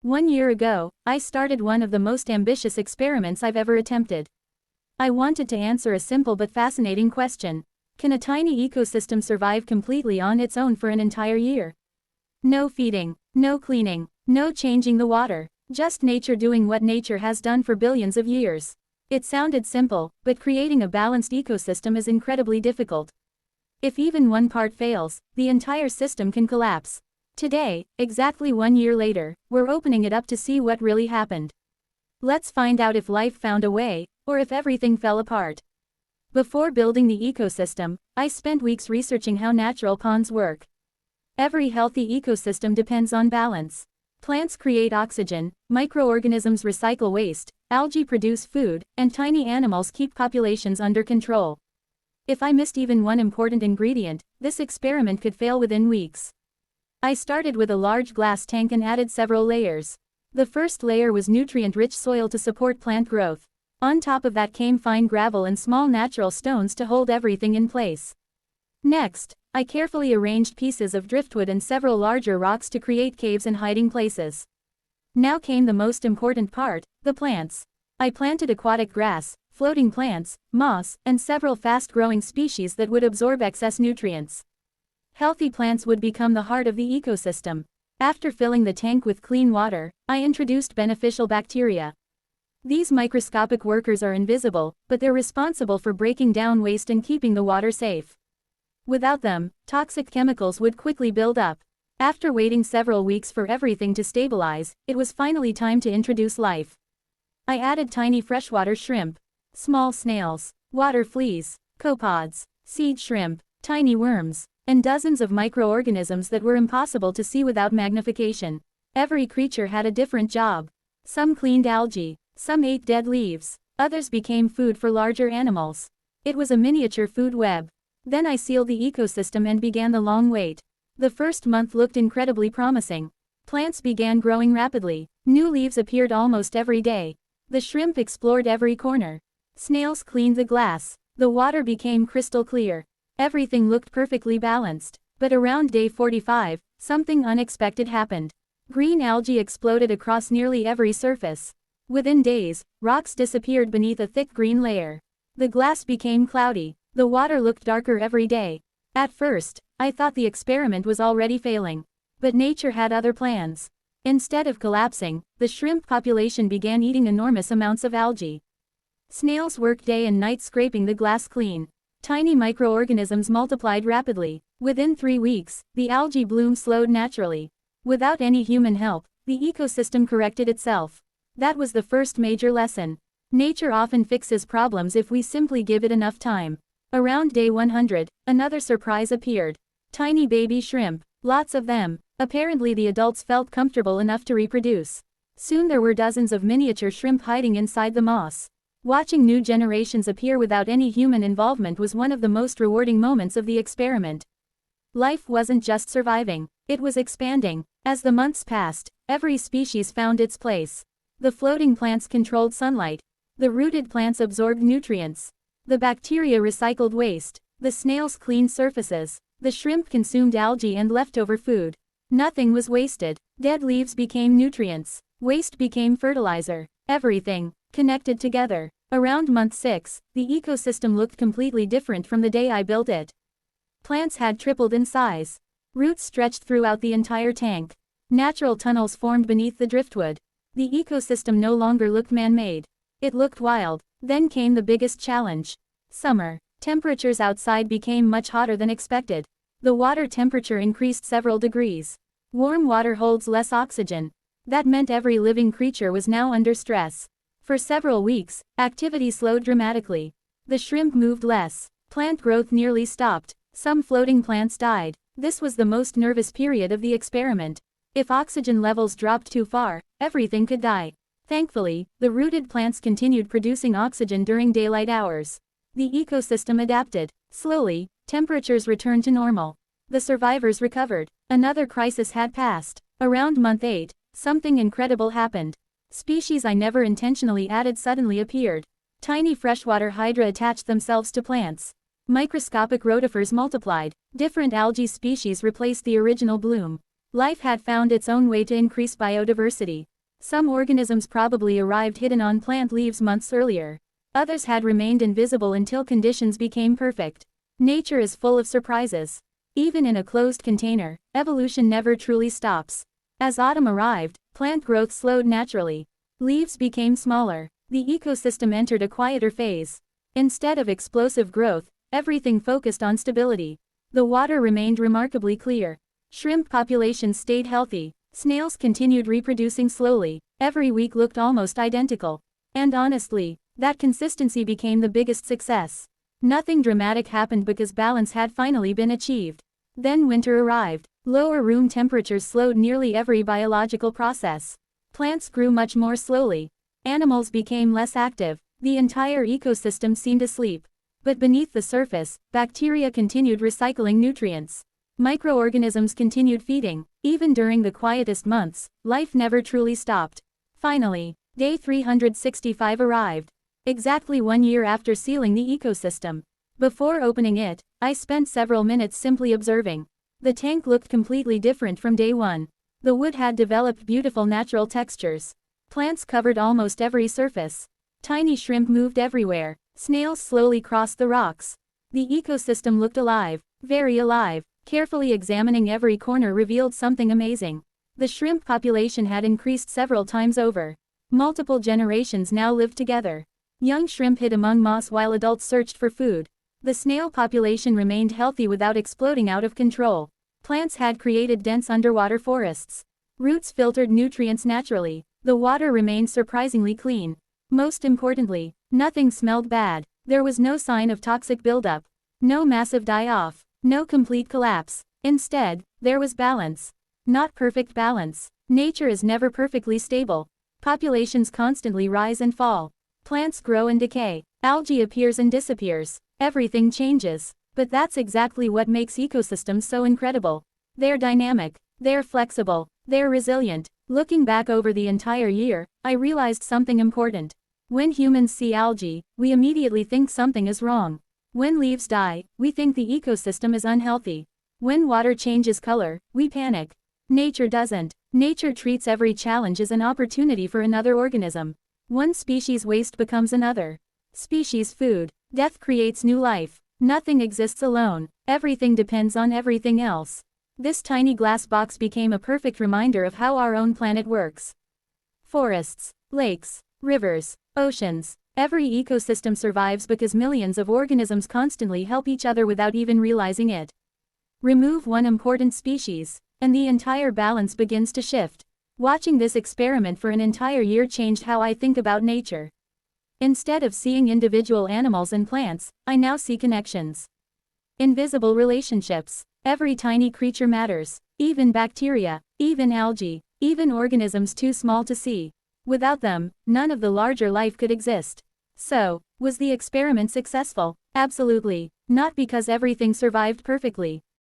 1 year ago, I started one of the most ambitious experiments I've ever attempted. I wanted to answer a simple but fascinating question. Can a tiny ecosystem survive completely on its own for an entire year? No feeding, no cleaning, no changing the water, just nature doing what nature has done for billions of years. It sounded simple, but creating a balanced ecosystem is incredibly difficult. If even one part fails, the entire system can collapse. Today, exactly 1 year later, we're opening it up to see what really happened. Let's find out if life found a way, or if everything fell apart. Before building the ecosystem, I spent weeks researching how natural ponds work. Every healthy ecosystem depends on balance. Plants create oxygen, microorganisms recycle waste, algae produce food, and tiny animals keep populations under control. If I missed even one important ingredient, this experiment could fail within weeks. I started with a large glass tank and added several layers. The first layer was nutrient-rich soil to support plant growth. On top of that came fine gravel and small natural stones to hold everything in place. Next, I carefully arranged pieces of driftwood and several larger rocks to create caves and hiding places. Now came the most important part, the plants. I planted aquatic grass, floating plants, moss, and several fast-growing species that would absorb excess nutrients. Healthy plants would become the heart of the ecosystem. After filling the tank with clean water, I introduced beneficial bacteria. These microscopic workers are invisible, but they're responsible for breaking down waste and keeping the water safe. Without them, toxic chemicals would quickly build up. After waiting several weeks for everything to stabilize, it was finally time to introduce life. I added tiny freshwater shrimp, small snails, water fleas, copepods, seed shrimp, tiny worms, and dozens of microorganisms that were impossible to see without magnification. Every creature had a different job. Some cleaned algae, some ate dead leaves, others became food for larger animals. It was a miniature food web. Then I sealed the ecosystem and began the long wait. The first month looked incredibly promising. Plants began growing rapidly. New leaves appeared almost every day. The shrimp explored every corner. Snails cleaned the glass. The water became crystal clear. Everything looked perfectly balanced. But around day 45, something unexpected happened. Green algae exploded across nearly every surface. Within days, rocks disappeared beneath a thick green layer. The glass became cloudy. The water looked darker every day. At first, I thought the experiment was already failing. But nature had other plans. Instead of collapsing, the shrimp population began eating enormous amounts of algae. Snails worked day and night scraping the glass clean. Tiny microorganisms multiplied rapidly. Within 3 weeks, the algae bloom slowed naturally. Without any human help, the ecosystem corrected itself. That was the first major lesson. Nature often fixes problems if we simply give it enough time. Around day 100, another surprise appeared. Tiny baby shrimp, lots of them. Apparently the adults felt comfortable enough to reproduce. Soon there were dozens of miniature shrimp hiding inside the moss. Watching new generations appear without any human involvement was one of the most rewarding moments of the experiment. Life wasn't just surviving, it was expanding. As the months passed, every species found its place. The floating plants controlled sunlight. The rooted plants absorbed nutrients. The bacteria recycled waste. The snails cleaned surfaces. The shrimp consumed algae and leftover food. Nothing was wasted. Dead leaves became nutrients. Waste became fertilizer. Everything connected together. Around month 6, the ecosystem looked completely different from the day I built it. Plants had tripled in size. Roots stretched throughout the entire tank. Natural tunnels formed beneath the driftwood. The ecosystem no longer looked man-made. It looked wild. Then came the biggest challenge. Summer. Temperatures outside became much hotter than expected. The water temperature increased several degrees. Warm water holds less oxygen. That meant every living creature was now under stress. For several weeks, activity slowed dramatically. The shrimp moved less. Plant growth nearly stopped. Some floating plants died. This was the most nervous period of the experiment. If oxygen levels dropped too far, everything could die. Thankfully, the rooted plants continued producing oxygen during daylight hours. The ecosystem adapted. Slowly, temperatures returned to normal. The survivors recovered. Another crisis had passed. Around month 8, something incredible happened. Species I never intentionally added suddenly appeared. Tiny freshwater hydra attached themselves to plants. Microscopic rotifers multiplied. Different algae species replaced the original bloom. Life had found its own way to increase biodiversity. Some organisms probably arrived hidden on plant leaves months earlier. Others had remained invisible until conditions became perfect. Nature is full of surprises. Even in a closed container, evolution never truly stops. As autumn arrived, plant growth slowed naturally. Leaves became smaller. The ecosystem entered a quieter phase. Instead of explosive growth, everything focused on stability. The water remained remarkably clear. Shrimp populations stayed healthy. Snails continued reproducing slowly. Every week looked almost identical. And honestly, that consistency became the biggest success. Nothing dramatic happened because balance had finally been achieved. Then winter arrived. Lower room temperatures slowed nearly every biological process. Plants grew much more slowly. Animals became less active. The entire ecosystem seemed asleep. But beneath the surface, bacteria continued recycling nutrients. Microorganisms continued feeding. Even during the quietest months, life never truly stopped. Finally, day 365 arrived. Exactly 1 year after sealing the ecosystem. Before opening it, I spent several minutes simply observing. The tank looked completely different from day 1. The wood had developed beautiful natural textures. Plants covered almost every surface. Tiny shrimp moved everywhere. Snails slowly crossed the rocks. The ecosystem looked alive, very alive. Carefully examining every corner revealed something amazing. The shrimp population had increased several times over. Multiple generations now lived together. Young shrimp hid among moss while adults searched for food. The snail population remained healthy without exploding out of control. Plants had created dense underwater forests. Roots filtered nutrients naturally. The water remained surprisingly clean. Most importantly, nothing smelled bad. There was no sign of toxic buildup. No massive die-off. No complete collapse. Instead, there was balance. Not perfect balance. Nature is never perfectly stable. Populations constantly rise and fall. Plants grow and decay. Algae appears and disappears. Everything changes. But that's exactly what makes ecosystems so incredible. They're dynamic. They're flexible. They're resilient. Looking back over the entire year, I realized something important. When humans see algae, we immediately think something is wrong. When leaves die, we think the ecosystem is unhealthy. When water changes color, we panic. Nature doesn't. Nature treats every challenge as an opportunity for another organism. One species waste becomes another species food. Death creates new life. Nothing exists alone. Everything depends on everything else. This tiny glass box became a perfect reminder of how our own planet works. Forests, lakes, rivers, oceans. Every ecosystem survives because millions of organisms constantly help each other without even realizing it. Remove one important species, and the entire balance begins to shift. Watching this experiment for an entire year changed how I think about nature. Instead of seeing individual animals and plants, I now see connections. Invisible relationships. Every tiny creature matters. Even bacteria, even algae, even organisms too small to see. Without them, none of the larger life could exist. So, was the experiment successful? Absolutely. Not because everything survived perfectly,